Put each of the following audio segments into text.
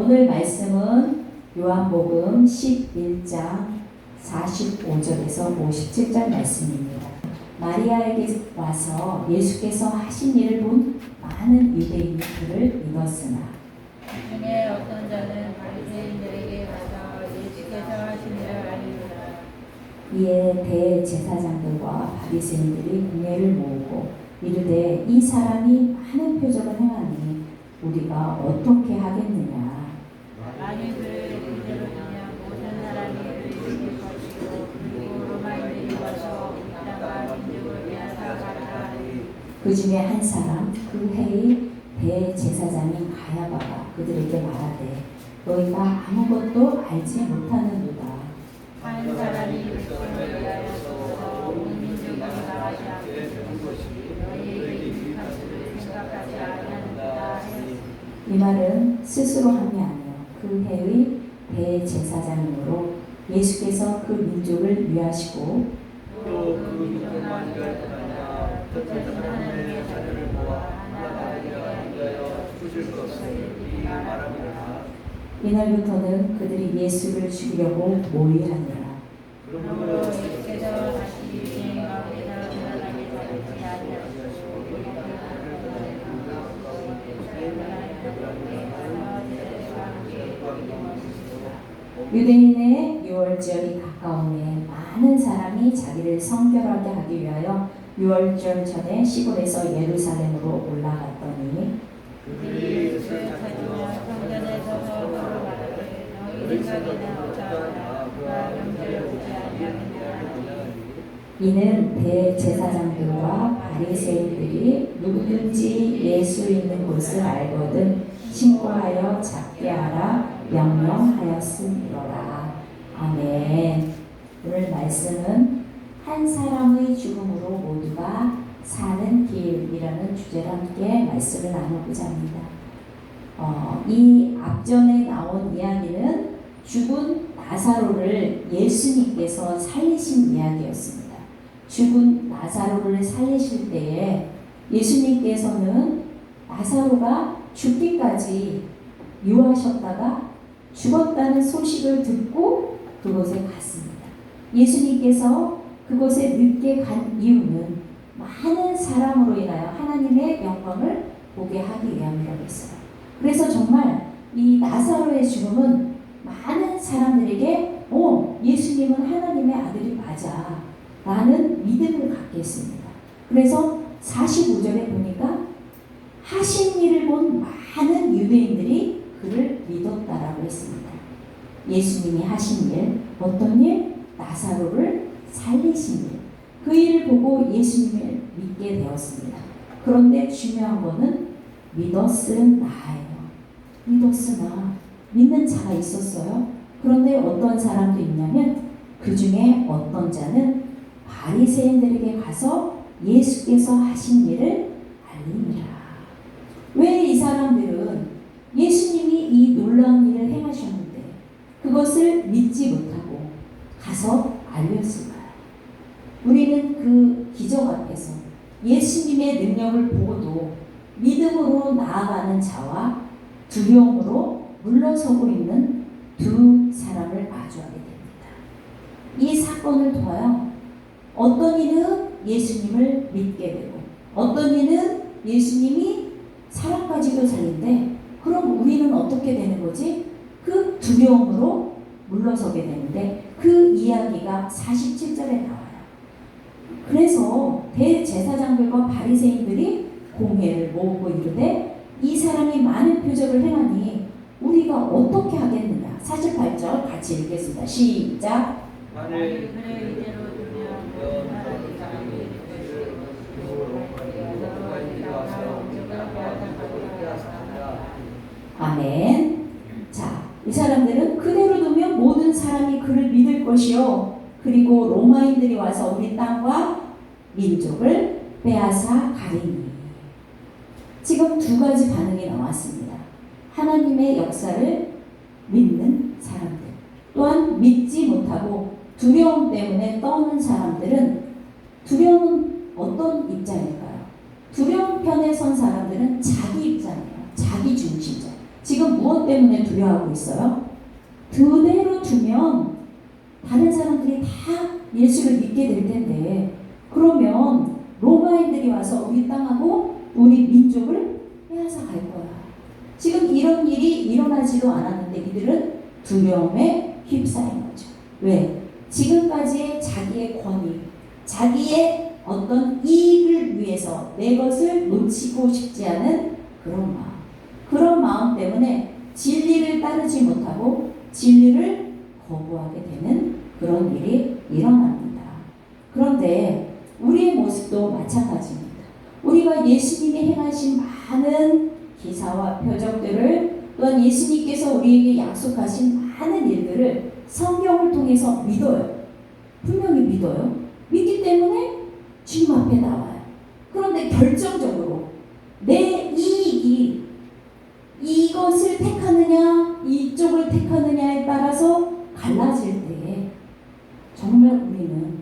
오늘 말씀은 요한복음 11장 45절에서 57절 말씀입니다. 마리아에게 와서 예수께서 하신 일을 본 많은 유대인이 그를 믿었으나 중에 어떤 자는 바리새인들에게 가서 예수께서 하신 일을 알리더라. 이에 대제사장들과 바리새인들이 공회를 모으고 이르되 이 사람이 많은 표적을 행하니 우리가 어떻게 하겠느냐. 만일 그를 그대로 그냥 모든 사람이 그를 죽일 것이고 그리고 로마인들이 와서 이 땅과 민족을 빼앗아가리라 하니 그 중에 한 사람 그 해의 대제사장인 가야바가 그들에게 말하되 너희가 아무것도 알지 못하는도다. 한 사람이 백성을 위하여서 온 민족이 나가지 않게 되는 것이 너희에게 유익한 줄을 생각하지 아니하는도다 하였으니 이 말은 스스로 한 게 아니요 그 해의 대제사장이므로 예수께서 그 민족을 위하시고 또그 민족과 위하였다. 뜻하신 하나님의 자녀를 모아 하나가 되어 주실 것을 미리 말하니라. 이날부터는 그들이 예수를 죽이려고 모의하니라. 그러므로 예수께서 다시 유대인 가운데서 드러나게 하지 아니하시고 유대인의 유월절이 가까움에 많은 사람이 자기를 성결하게 하기 위하여 유월절 전에 시골에서 예루살렘으로 올라갔더니 그들이 예수를 찾으며 성전에 서서 서로 말하되 너희 생각에는 어떠하나 그와 명절을 보지 아니하겠느냐. 이는 대제사장들과 바리새인들이 누구든지 예수 있는 곳을 알거든 신고하여 잡게 하라 명령하였음이로라. 아멘. 오늘 말씀은 한 사람의 죽음으로 모두가 사는 길이라는 주제로 함께 말씀을 나누고자 합니다. 이 앞전에 나온 이야기는 죽은 나사로를 예수님께서 살리신 이야기였습니다. 죽은 나사로를 살리실 때에 예수님께서는 나사로가 죽기까지 유하셨다가 죽었다는 소식을 듣고 그곳에 갔습니다. 예수님께서 그곳에 늦게 간 이유는 많은 사람으로 인하여 하나님의 영광을 보게 하기 위함이라고 했어요. 그래서 정말 이 나사로의 죽음은 많은 사람들에게 예수님은 하나님의 아들이 맞아 라는 믿음을 갖게 했습니다. 그래서 45절에 보니까 하신 일을 본 많은 유대인들이 그를 믿었다라고 했습니다. 예수님이 하신 일, 어떤 일? 나사로를 살리신 일. 그 일을 보고 예수님을 믿게 되었습니다. 그런데 중요한 거는 믿었으나예요. 믿었으나 믿는 자가 있었어요. 그런데 어떤 사람도 있냐면 그 중에 어떤 자는 바리새인들에게 가서 예수께서 하신 일을 알리니라. 왜 이 사람들은 예수님이 이 놀라운 일을 행하셨는데 그것을 믿지 못하고 가서 알렸을까요? 우리는 그 기적 앞에서 예수님의 능력을 보고도 믿음으로 나아가는 자와 두려움으로 물러서고 있는 두 사람을 마주하게 됩니다. 이 사건을 통하여 어떤 이는 예수님을 믿게 되고 어떤 이는 예수님이 사람까지도 살린데 그럼 우리는 어떻게 되는 거지? 그 두려움으로 물러서게 되는데 그 이야기가 47절에 나와요. 그래서 대제사장들과 바리새인들이 공회를 모으고 이르되 이 사람이 많은 표적을 행하니 우리가 어떻게 하겠느냐. 48절 같이 읽겠습니다. 시작. 만일 그를 이대로 두면 모든 나라들이 자기에게 아멘. 자, 이 사람들은 그대로 두면 모든 사람이 그를 믿을 것이요. 그리고 로마인들이 와서 우리 땅과 민족을 빼앗아 가리니. 지금 두 가지 반응이 나왔습니다. 하나님의 역사를 믿는 사람들, 또한 믿지 못하고 두려움 때문에 떠오는 사람들은 두려움은 어떤 입장일까요? 두려움 편에 선 사람들은 자기 입장이에요. 자기 중심적. 지금 무엇 때문에 두려워하고 있어요? 그대로 두면 다른 사람들이 다 예수를 믿게 될 텐데, 그러면 로마인들이 와서 우리 땅하고 우리 민족을 빼앗아 갈 거야. 지금 이런 일이 일어나지도 않았는데 이들은 두려움에 휩싸인 거죠. 왜? 지금까지의 자기의 권위, 자기의 어떤 이익을 위해서 내 것을 놓치고 싶지 않은 그런 마음 때문에 진리를 따르지 못하고 진리를 거부하게 되는 그런 일이 일어납니다. 그런데 우리의 모습도 마찬가지입니다. 우리가 예수님이 행하신 많은 기사와 표적들을, 또한 예수님께서 우리에게 약속하신 많은 일들을 성경을 통해서 믿어요. 분명히 믿어요. 믿기 때문에 주님 앞에 나와요. 그런데 결정적으로 내 이익이 이것을 택하느냐 이쪽을 택하느냐에 따라서 갈라질 때에 정말 우리는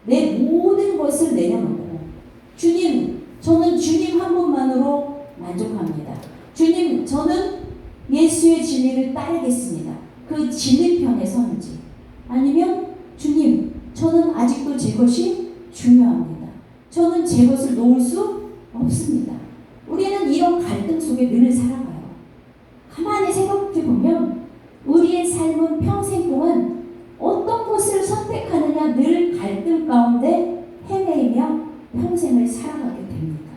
내 모든 것을 내려놓고, 주님, 저는 주님 한 분만으로 만족합니다. 주님, 저는 예수의 진리를 따르겠습니다. 그 진리 편에 서는지, 아니면 주님, 저는 아직도 제 것이 중요합니다. 저는 제 것을 놓을 수 없습니다. 우리는 이런 갈등 속에 늘 살아가요. 가만히 생각해 보면 우리의 삶은 평생 동안 어떤 것을 선택하느냐 늘 갈등 가운데 헤매이며 평생을 살아가게 됩니다.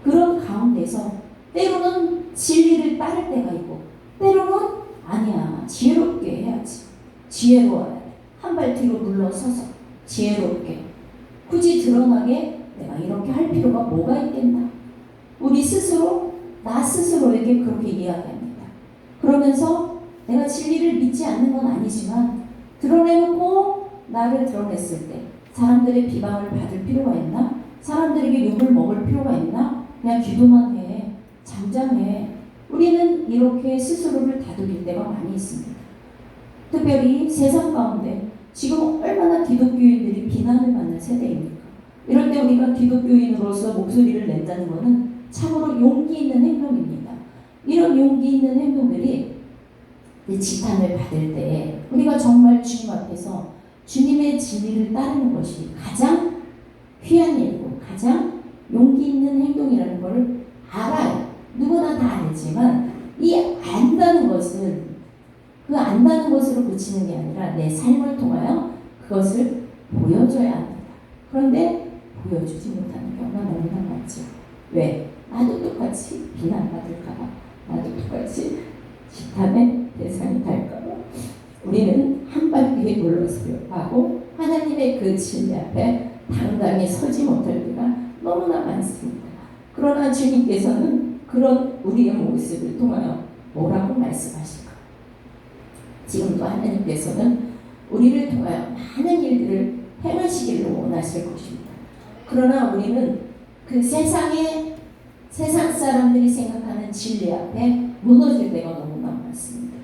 그런 가운데서 때로는 진리를 따를 때가 있고, 때로는 아니야, 지혜롭게 해야지, 지혜로워야 돼, 한 발 뒤로 물러서서 지혜롭게, 굳이 드러나게 내가 이렇게 할 필요가 뭐가 있겠나, 우리 스스로 나 스스로에게 그렇게 이야기합니다. 그러면서 내가 진리를 믿지 않는 건 아니지만 드러내놓고 나를 드러냈을 때 사람들의 비방을 받을 필요가 있나? 사람들에게 욕을 먹을 필요가 있나? 그냥 기도만 해, 잠잠해. 우리는 이렇게 스스로를 다독일 때가 많이 있습니다. 특별히 세상 가운데 지금 얼마나 기독교인들이 비난을 받는 세대입니까? 이럴 때 우리가 기독교인으로서 목소리를 낸다는 것은 참으로 용기 있는 행동입니다. 이런 용기 있는 행동들이 지탄을 받을 때 우리가 정말 주님 앞에서 주님의 진리를 따르는 것이 가장 귀한 일이고 가장 용기 있는 행동이라는 것을 알아요. 누구나 다 알지만 이 안다는 것은 그 안다는 것으로 그치는 게 아니라 내 삶을 통하여 그것을 보여줘야 합니다. 그런데 보여주지 못하는 경우가 너무나 많죠. 왜? 나도 똑같이 비난받을까봐, 나도 똑같이 지탄의 대상이 될까봐 우리는 한 발 뒤에 물러서려 하고 하나님의 그 진리 앞에 당당히 서지 못할 때가 너무나 많습니다. 그러나 주님께서는 그런 우리의 모습을 통하여 뭐라고 말씀하실까? 지금도 하나님께서는 우리를 통하여 많은 일들을 행하시기를 원하실 것입니다. 그러나 우리는 그 세상 사람들이 생각하는 진리 앞에 무너질 때가 너무나 많습니다.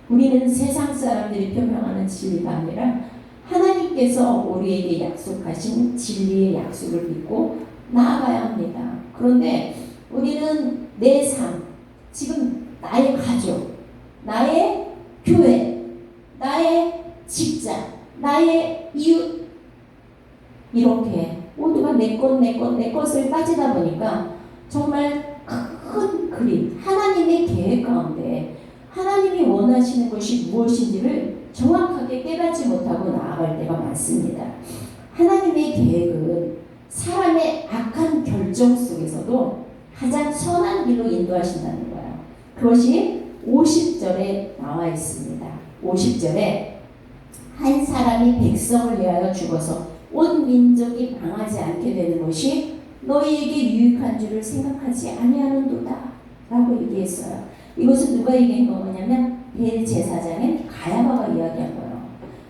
우리는 세상 사람들이 표명하는 진리가 아니라 하나님께서 우리에게 약속하신 진리의 약속을 믿고 나아가야 합니다. 그런데 우리는 내 삶, 지금 나의 가족, 나의 교회, 나의 직장, 나의 이웃, 이렇게 모두가 내 것을 따지다 보니까 정말 큰 그림, 하나님의 계획 가운데 하나님이 원하시는 것이 무엇인지를 정확하게 깨닫지 못하고 나아갈 때가 많습니다. 하나님의 계획은 사람의 악한 결정 속에서도 가장 선한 길로 인도하신다는 거예요. 그것이 50절에 나와 있습니다. 50절에 한 사람이 백성을 위하여 죽어서 온 민족이 망하지 않게 되는 것이 너희에게 유익한 줄을 생각하지 아니하는도다 라고 얘기했어요. 이것은 누가 얘기한 거냐면 대제사장인 가야바가 이야기한 거예요.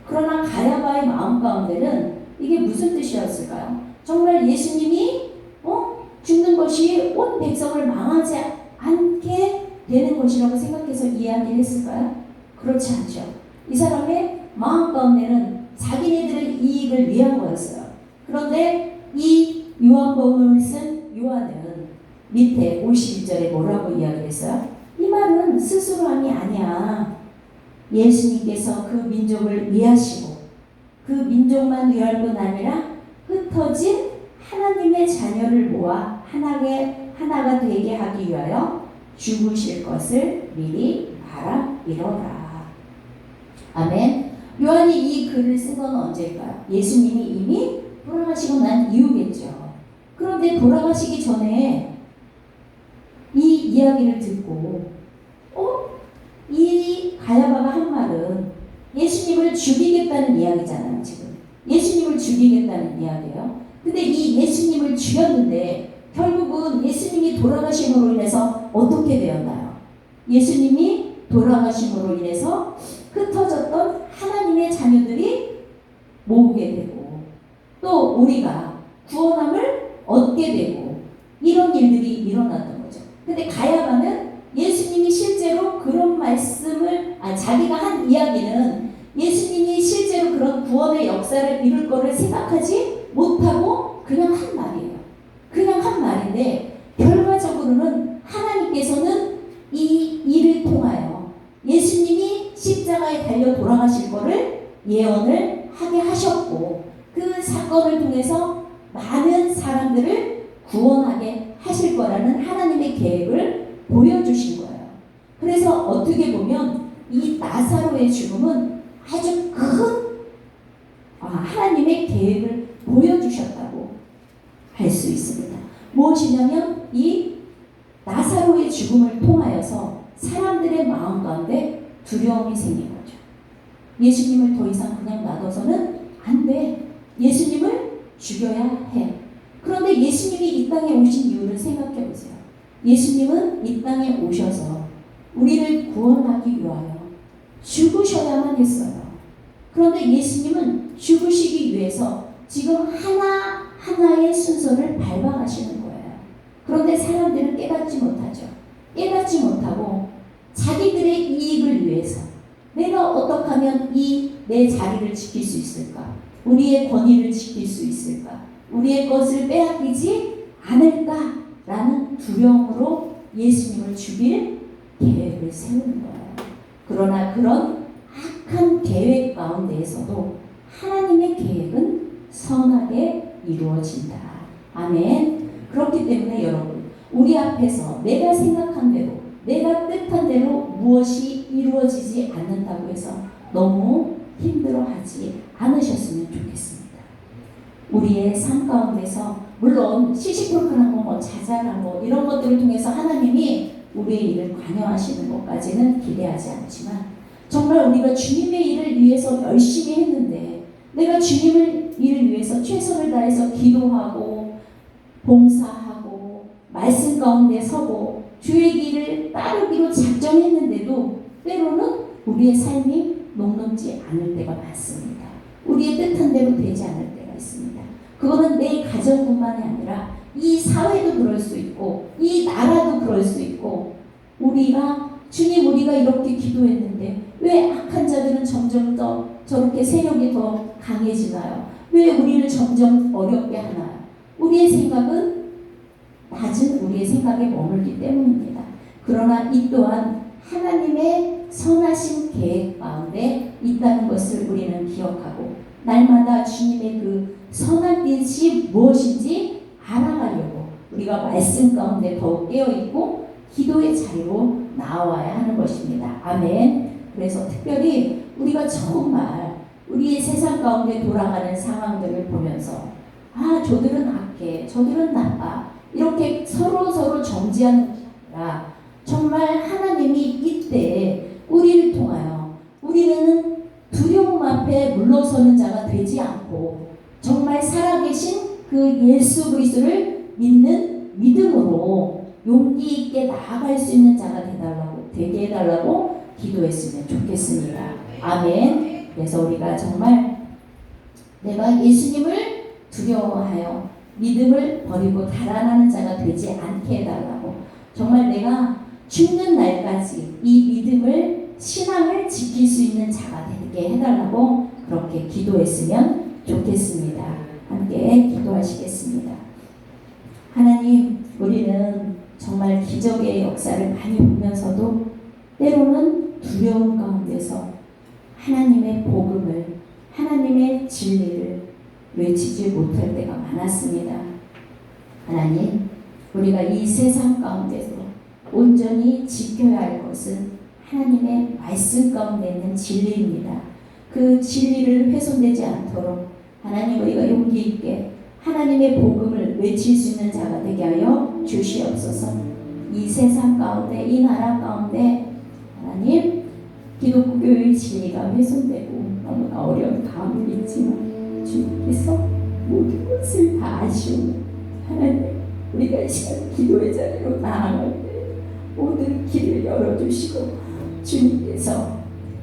그러나 가야바의 마음 가운데는 이게 무슨 뜻이었을까요? 정말 예수님이 죽는 것이 온 백성을 망하지 않게 되는 것이라고 생각해서 이야기를 했을까요? 그렇지 않죠. 이 사람의 마음 가운데는 자기네들의 이익을 위한 거였어요. 그런데 이 요한복음을 쓴 요한은 밑에 51절에 뭐라고 이야기했어요? 이 말은 스스로 함이 아니야. 예수님께서 그 민족을 위하시고 그 민족만 위할 뿐 아니라 흩어진 하나님의 자녀를 모아 하나가 되게 하기 위하여 죽으실 것을 미리 알아이러라. 아멘. 요한이 이 글을 쓴 건 언제일까요? 예수님이 이미 돌아가시고 난 이후겠죠. 그런데 돌아가시기 전에 이 이야기를 듣고 이 가야바가 한 말은 예수님을 죽이겠다는 이야기잖아요. 지금 예수님을 죽이겠다는 이야기예요. 근데 이 예수님을 죽였는데 결국은 예수님이 돌아가심으로 인해서 어떻게 되었나요? 예수님이 돌아가심으로 인해서 흩어졌던 하나님의 자녀들이 모으게 되고 또 우리가 구원함을 얻게 되고 이런 일들이 일어났던 거죠. 근데 가야바는 예수님이 실제로 그런 말씀을 자기가 한 이야기는 예수님이 실제로 그런 구원의 역사를 이룰 거를 생각하지 못하고 그냥 한 말이에요. 그냥 한 말인데 결과적으로는 하나님께서는 이 일을 통하여 예수님이 십자가에 달려 돌아가실 거를 예언을 하게 하셨고 그 사건을 통해서 많은 사람들을 구원하게 하실 거라는 하나님의 계획을 보여주신 거예요. 그래서 어떻게 보면 이 나사로의 죽음은 아주 큰 하나님의 계획을 보여주셨다고 할 수 있습니다. 무엇이냐면 이 나사로의 죽음을 통하여서 사람들의 마음 가운데 두려움이 생긴 거죠. 예수님을 더 이상 그냥 놔둬서는 안 돼. 예수님을 죽여야 해. 그런데 예수님이 이 땅에 오신 이유를 생각해 보세요. 예수님은 이 땅에 오셔서 우리를 구원하기 위하여 죽으셔야만 했어요. 그런데 예수님은 죽으시기 위해서 지금 하나하나의 순서를 밟아가시는 거예요. 그런데 사람들은 깨닫지 못하죠. 깨닫지 못하고 자기들의 이익을 위해서 내가 어떻게 하면 내 자리를 지킬 수 있을까? 우리의 권위를 지킬 수 있을까? 우리의 것을 빼앗기지 않을까라는 두려움으로 예수님을 죽일 계획을 세우는 거예요. 그러나 그런 악한 계획 가운데에서도 하나님의 계획은 선하게 이루어진다. 아멘. 그렇기 때문에 여러분, 우리 앞에서 내가 생각한 대로, 내가 뜻한 대로 무엇이 이루어지지 않는다고 해서 너무 힘들어하지 않으셨으면 좋겠습니다. 우리의 삶 가운데서 물론 시시콜콜한 거, 자잘한 거 이런 것들을 통해서 하나님이 우리의 일을 관여하시는 것까지는 기대하지 않지만 정말 우리가 주님의 일을 위해서 열심히 했는데 내가 주님의 일을 위해서 최선을 다해서 기도하고 봉사하고 말씀 가운데 서고 주의 길을 따르기로 작정했는데도 때로는 우리의 삶이 녹록지 않을 때가 많습니다. 우리의 뜻한 대로 되지 않을 때가 있습니다. 그거는 내 가정뿐만이 아니라 이 사회도 그럴 수 있고 이 나라도 그럴 수 있고 주님 우리가 이렇게 기도했는데 왜 악한 자들은 점점 더 저렇게 세력이 더 강해지나요? 왜 우리를 점점 어렵게 하나요? 우리의 생각은 낮은 우리의 생각에 머물기 때문입니다. 그러나 이 또한 하나님의 선하신 계획 가운데 있다는 것을 우리는 기억하고 날마다 주님의 그 선한 뜻이 무엇인지 알아가려고 우리가 말씀 가운데 더욱 깨어있고 기도의 자리로 나와야 하는 것입니다. 아멘. 그래서 특별히 우리가 정말 우리의 세상 가운데 돌아가는 상황들을 보면서 저들은 악해, 저들은 나빠 이렇게 서로 정지하는 것이 아니라 정말 하나님이 이때 우리를 통하여 우리는 두려움 앞에 물러서는 자가 되지 않고 정말 살아계신 그 예수 그리스도를 믿는 믿음으로 용기 있게 나아갈 수 있는 자가 되게 해달라고 기도했으면 좋겠습니다. 아멘. 그래서 우리가 정말 내가 예수님을 두려워하여 믿음을 버리고 달아나는 자가 되지 않게 해달라고 정말 내가 죽는 날까지 이 믿음을 신앙을 지킬 수 있는 자가 되게 해달라고 그렇게 기도했으면 좋겠습니다. 함께 기도하시겠습니다. 하나님, 우리는 정말 기적의 역사를 많이 보면서도 때로는 두려움 가운데서 하나님의 복음을, 하나님의 진리를 외치지 못할 때가 많았습니다. 하나님, 우리가 이 세상 가운데서 온전히 지켜야 할 것은 하나님의 말씀 가운데 있는 진리입니다. 그 진리를 훼손되지 않도록 하나님, 우리가 용기 있게 하나님의 복음을 외칠 수 있는 자가 되게 하여 주시옵소서. 이 세상 가운데, 이 나라 가운데 하나님, 기독교의 진리가 훼손되고 너무나 어려운 가운데 있지만 주님께서 모든 것을 다 아시오니 하나님, 우리가 이 시간 기도의 자리로 나아갈 때 모든 길을 열어주시고 주님께서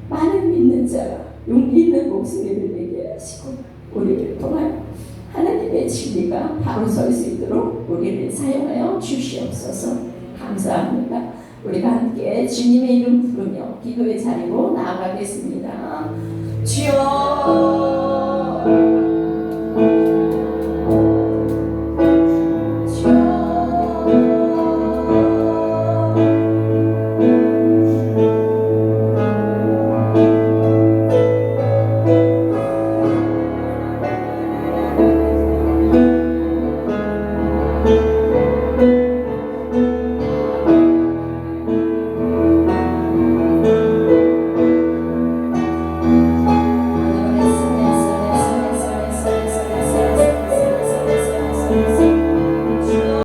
많은 믿는 자가 용기 있는 목소리를 내게 하시고 우리를 통하여 하나님의 진리가 바로 설 수 있도록 우리를 사용하여 주시옵소서. 감사합니다. 우리가 함께 주님의 이름 부르며 기도의 자리로 나아가겠습니다. 주여